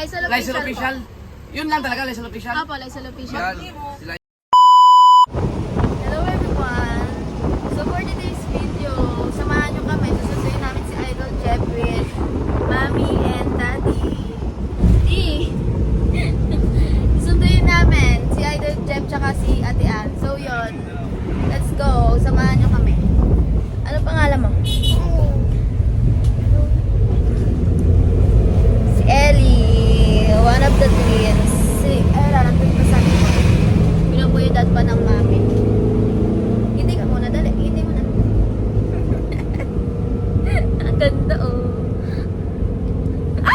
Lysol Official. Yun lang talaga, Lysol Official. Opo, Lysol Official. Yan. Sila. Hello everyone! So for today's video, samahan nyo kami. Susunduin namin si Idol Jeff with Mommy and Daddy. Susunduin namin si Idol Jeff tsaka si Ate Ann. So yun, let's go. Samahan nyo kami. Ano pangalan mo? Si Ellie, one of the twins. Nandun pa sa likod. Pinupuyudan pa ng mami. Hindi ka muna, dali. Hindi mo na. Ang ganda, oh. Ah!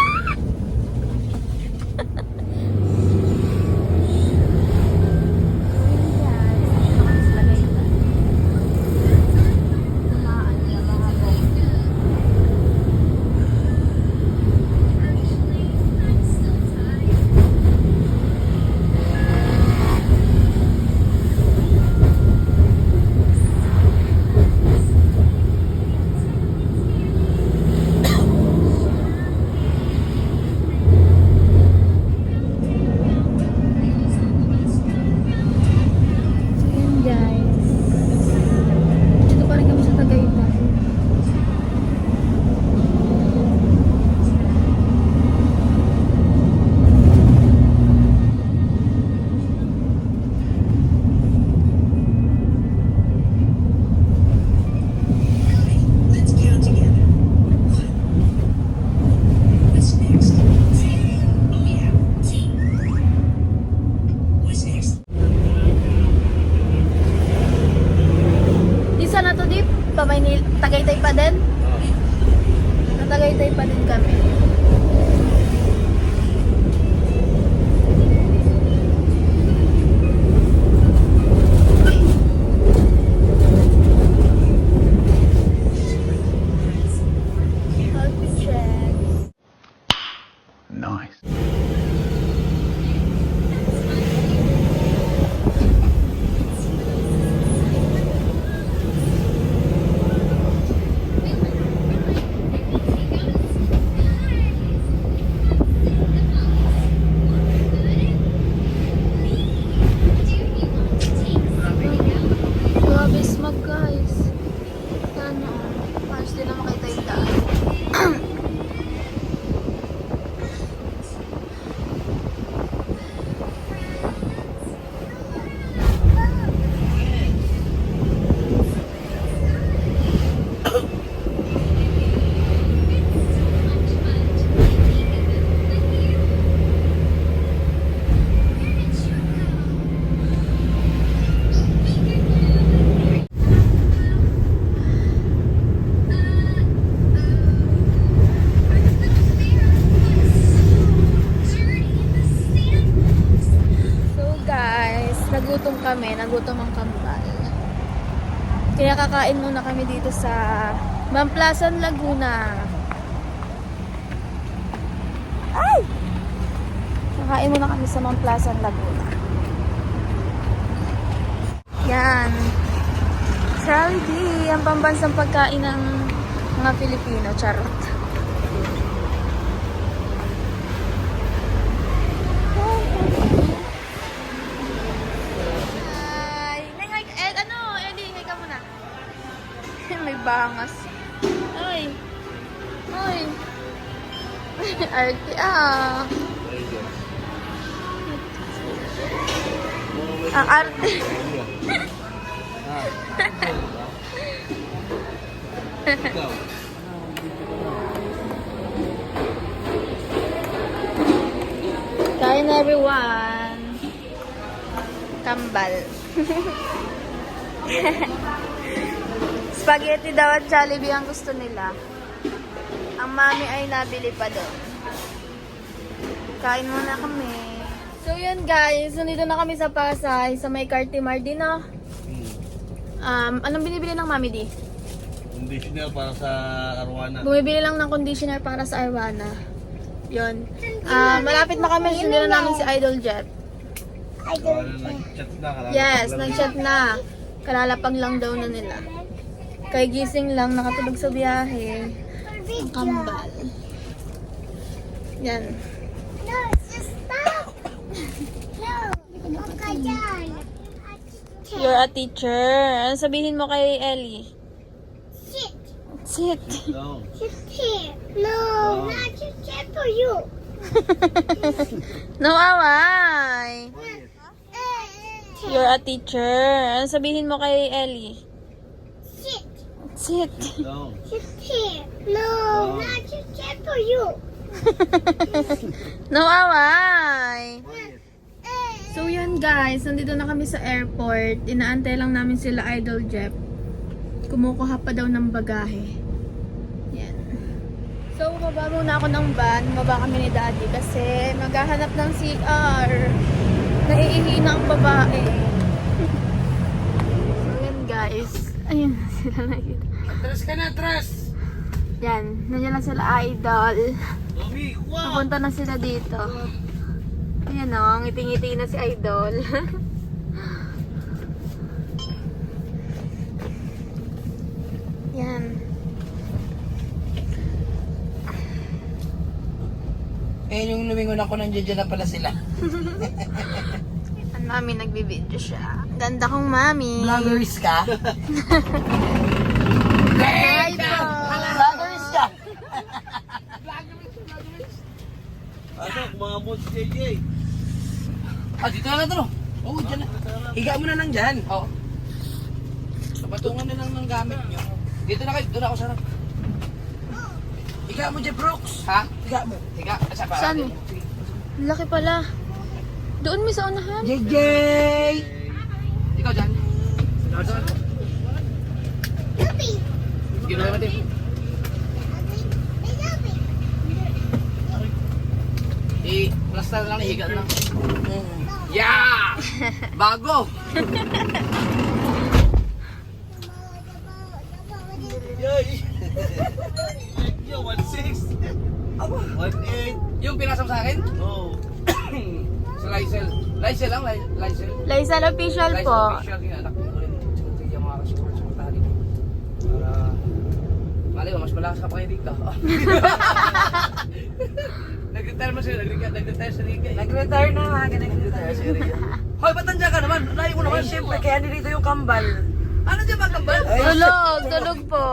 Tagaytay pa din? Tagaytay pa din kami. Healthy check. Nice. Nagutom ang kambal. Kaya kakain muna kami dito sa Mamplasan, Laguna. Ay! Kakain muna kami sa Mamplasan, Laguna. Yan. Jollibee, ang pambansang pagkain ng mga Pilipino. Charot. May bangas. Ay. Ay. Arte ah. Ang arte. Kain everyone. Kambal. Spaghetti daw at Jollibee ang gusto nila. Ang mami ay nabili pa doon. Kain muna kami. So yun guys, nandito na kami sa Pasay, sa may Cartimar din, no? Anong binibili ng mami di? Conditioner para sa arwana. Bumibili lang ng conditioner para sa arwana. Yun. Malapit na kami, sunod na namin si Idol Jeff. Nag-chat na. Yes, nag-chat na. Kalalapag lang daw na nila. Kay gising lang, nakatulog sa biyahe. Ang kambal. Yan. No, stop. No. Okay, dyan. You're a teacher. Ano sabihin mo kay Ellie? Sit. Sit. Down. Sit here. No, not just sit for you. No away. You're a teacher. Ano sabihin mo kay Ellie? Sit. Sit. Down. Sit here. No, not just sit for you. No away. So yan guys, nandito na kami sa airport. Inaantay lang namin sila Idol Jeff. Kumukuha pa daw ng bagahe. Yan. So baba muna ako ng van. Baba kami ni Daddy kasi maghahanap ng CR. Naiihina ang babae. So yan guys. Ayun sila nakita. Atras ka na, atras! Yan. Nandiyan na sila Idol. Mami, wow! Papunta na sila dito. Ayan o, ngiti-ngiti na si Idol. Yan. Eh, yung lumingon ako nandiyan na pala sila. Ang mami nagbibideo siya. Ganda kong mami. Vloggers ka? Idol! Vloggers ka? Ano, mga mods JJ? Ah, dito na ito no? Oo, dyan na. Higa mo na lang dyan. Oo. Patungan na lang ng gamit nyo. Dito na kayo, doon ako sa... Higa mo dyan, Brooks. Ha? Higa mo. Higa. Asa pa? Saan? Laki pala. Doon mi sa unahan. JJ! Ikaw dyan. Ikaw dyan. Sige na naman din. I-plaster lang, higa na lang. Yeah! Bago! Yay! Yo, 1.6! 1.8! Yung pinasam sa akin? Oh! Sa Lysel. Lysel lang, Lysel. Laisal official Lysel po. official, anak ko rin. Yung mga sports sa tali. Para... Mali ba, mas malakas ka pa kayo dito. Nag-retire mo siya, nag-retire sa Riga. Nag-retire na mga nag-retire. Si Riga. Hoy, ba't nandiyan ka naman? Layo mo naman. Ay, syempre, kaya nilito yung kambal. Ano dyan ba kambal? Tulog, tulog po.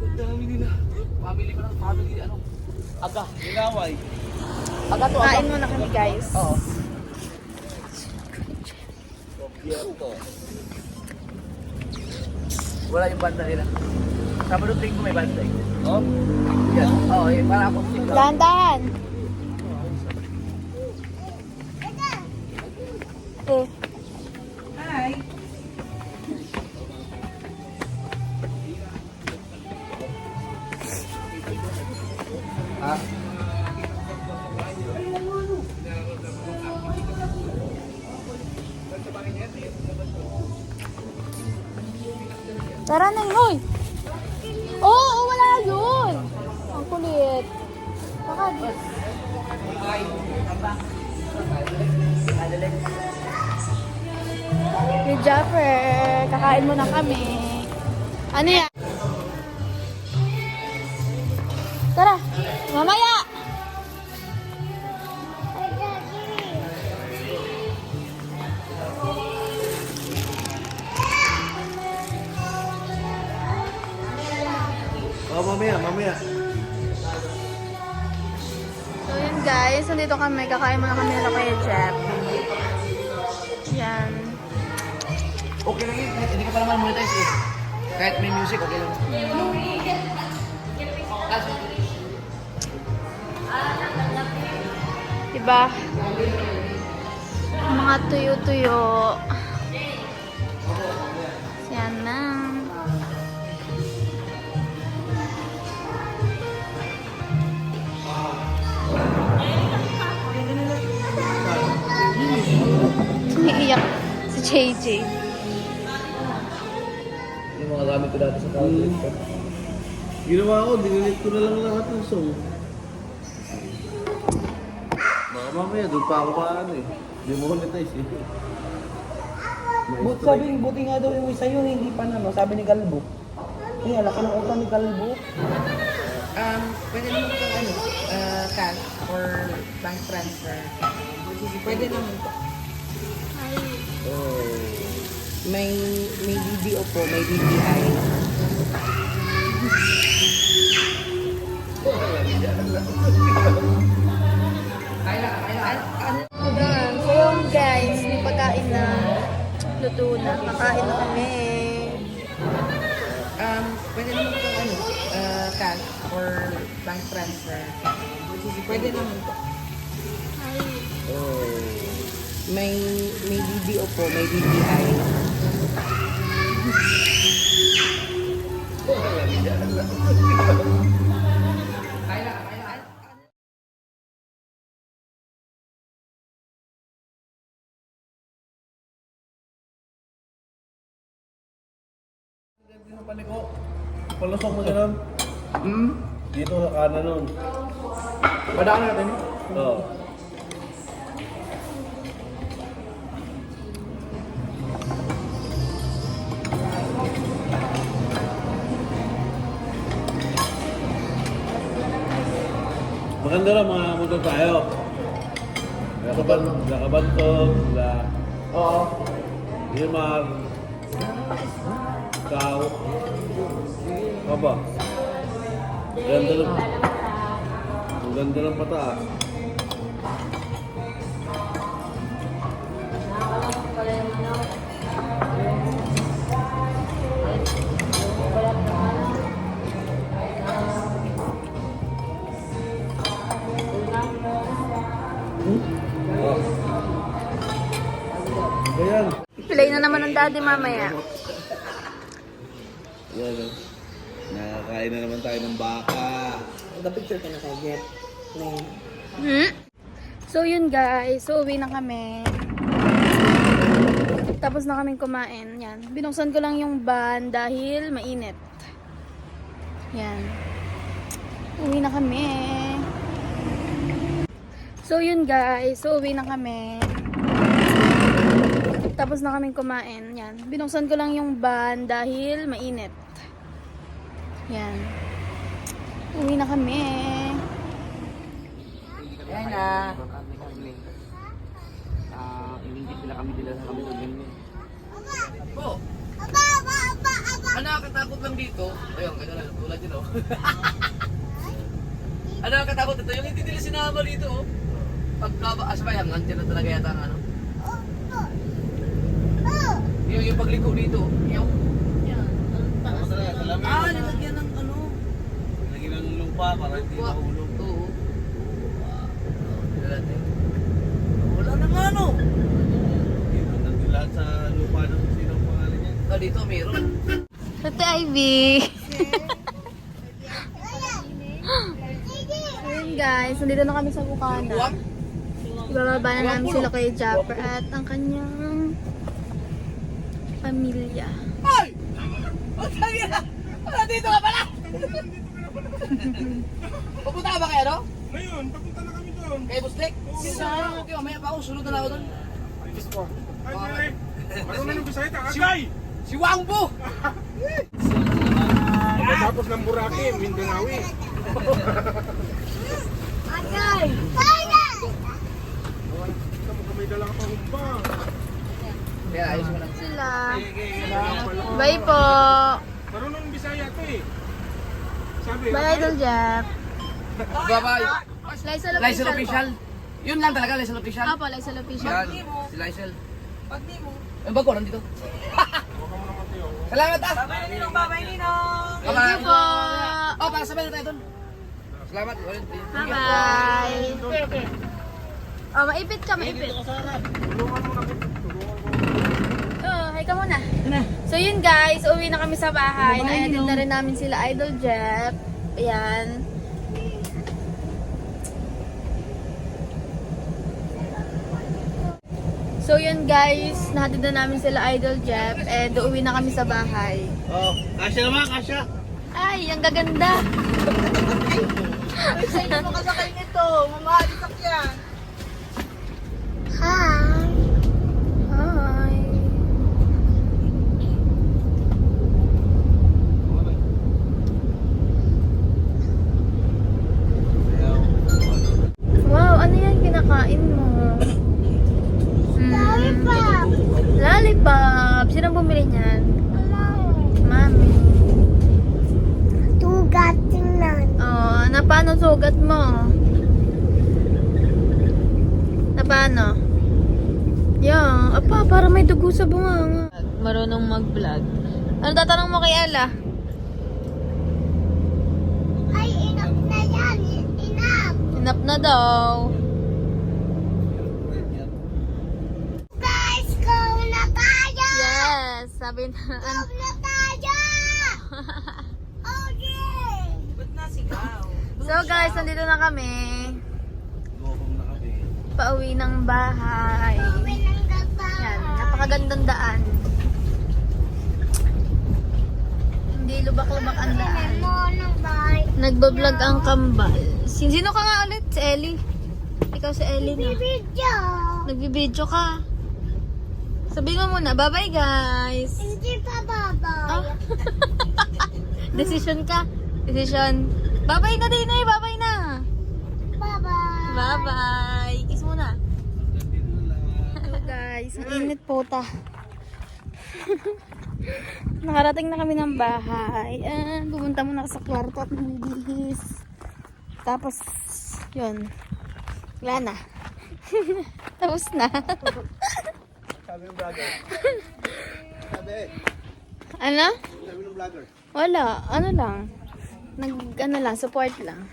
Ang dami nila. Family pa lang, family ano. Aga. Ilaway! Aga to, aga. Kain muna kami guys. Oo. Kompleto. Wala yung banda nila. Sabado tuwing ko may banda eh. Oh? Yan. Oo, eh, para ako. Dahan-dahan. Eh. Hi. Ha? Tara na hoy. Oo, wala yun. Ang kulit. Baka Hey Jaffer, kakain muna kami. Ano yan? Tara, mamaya! Oh, mamaya, mamaya. So yun guys, nandito kami, kakain muna kami nila Kuya Jeff. Yan. Okay lang yun. Hindi ka pa naman monetize eh. Kahit may music, okay lang. Diba? Mga tuyo-tuyo. Yan na. Umiiyak si JJ. Yung mga gamit ko dati sa college. Ginawa ko, dinilit ko na lang lahat ng song. Baka mamaya, doon pa ako paano eh. Hindi mo monetize eh. Buti nga daw yung isa yun, hindi pa na, no? Sabi ni Galbo. Ay, laki ng utang ni Galbo. Pwede naman po cash or bank transfer. Pwede naman po. May BDO po, may BPI. Ayan. So yun guys, may pagkain na. Luto na. Kakain na kami. Pwede naman po cash or bank transfer. Pwede naman po. May BDO po, may BPI. Dito sa paliko. Palusok mo ganun. Dito sa kanan nun. Padaan natin. Oo. Maganda lang mga motor tayo. Nakabantog, Oo. Hilmar, Ikaw, Aba. Ganda lang. Ang ganda ng pataas. Ayan. Play na naman ng daddy mamaya. Yan o. Nakakain na naman tayo ng baka. Nag-picture ka na kay Jeff. So yun guys, so uwi na kami. Tapos na kaming kumain. Yan. Binuksan ko lang yung van dahil mainit. Yan. Uwi na kami. So yun guys, so uwi na kami. Tapos na kaming kumain. Yan. Binuksan ko lang yung van dahil mainit. Yan. Uwi na kami. Ayan na. Ingingit nila kami dila sa kami doon. Po. Ano nakakatakot lang dito? Ayun, ganyan lang. Tulad yun, oh. Ano nakakatakot dito? Yung hindi nila sinama dito, oh. Asabay, hanggang dyan na talaga yata ang ano. Yung pagliko dito. Yung. Nilagyan ng ano. Lagyan ng lupa para hindi mahulog. Oo. Wala na nga no. Dito nandun lahat sa lupa ng sino ang pangalan niya. Dito meron. Ate Ivy. Ayun guys, nandito na kami sa Bukana. Ibababa na namin sila kay Japper at ang kanyang pamilya. Ay! O, sabi na! Dito ka pala! Pupunta ka ba kayo, no? Ngayon, papunta na kami doon. Kay Bustek? Saan? Okay, mamaya pa ako. Sunod na lang ako doon. Ay, pare. Marunong ng Bisaya, Agay! Si Wangbo! Pagkatapos ng Buraki, Mindanawi. Agay! Ito mo may dala ka pa humba. Kaya ayos mo lang. Sila. Bye po. Marunong ng Bisaya to eh. Sabi, Bye Idol Jeff. Bye-bye. Lysel Lysel official. official. Yun lang talaga, Lysel official. Apo, Lysel official. Yan, si Lysel. Pag di mo. Yung bag ko, nandito. Salamat ah! Babay Ninong, babay Ninong. Thank you po. Oh, para sabay na tayo doon. Salamat. Bye-bye. Oh, maipit ka, maipit. Oh, hi ka muna. So yun guys, uwi na kami sa bahay. Na-edit na rin namin sila Idol Jeff. Ayan. So yun guys, nahatid na namin sila Idol Jeff. And uwi na kami sa bahay. Oh, kasya naman, kasya. Ay, ang gaganda. Ay, sa'yo mo kasakay nito. Mamahalit yan. Hi. Hi. bumili niyan? Mami. Tugat tingnan. Oh, na paano sugat mo? Na paano? Yeah, apa, para may dugo sa bunganga. Marunong mag-vlog. Ano tatanong mo kay Ella? Ay, inap na yan. Inap. Inap na daw. Guys, go na tayo. Yes, sabi na. Go na tayo. Okay. Ba't nasigaw? So guys, nandito na kami. Go home na kami. Pauwi ng bahay. Uwi ng gaba. Yan, napakagandang daan. Hindi lubak-lubak ang daan. Mo ng bahay. Nagbablog ang kambal. Sino ka nga ulit? Si Ellie. Ikaw si Ellie na. Video. Nagbibideo ka. Sabihin mo muna, bye-bye guys. Hindi pa babay. Ah. Decision ka. Decision. Bye-bye na din eh. Bye-bye na. Bye-bye. Bye-bye. Kiss muna. Hello guys. Ang init po ta. Nakarating na kami ng bahay. Pumunta muna sa kwarto at nabibihis. Tapos, yun. Wala na. Tapos na. Sabi ng vlogger. Sabi. Ano? Sabi ng vlogger. Wala. Ano lang. Support lang.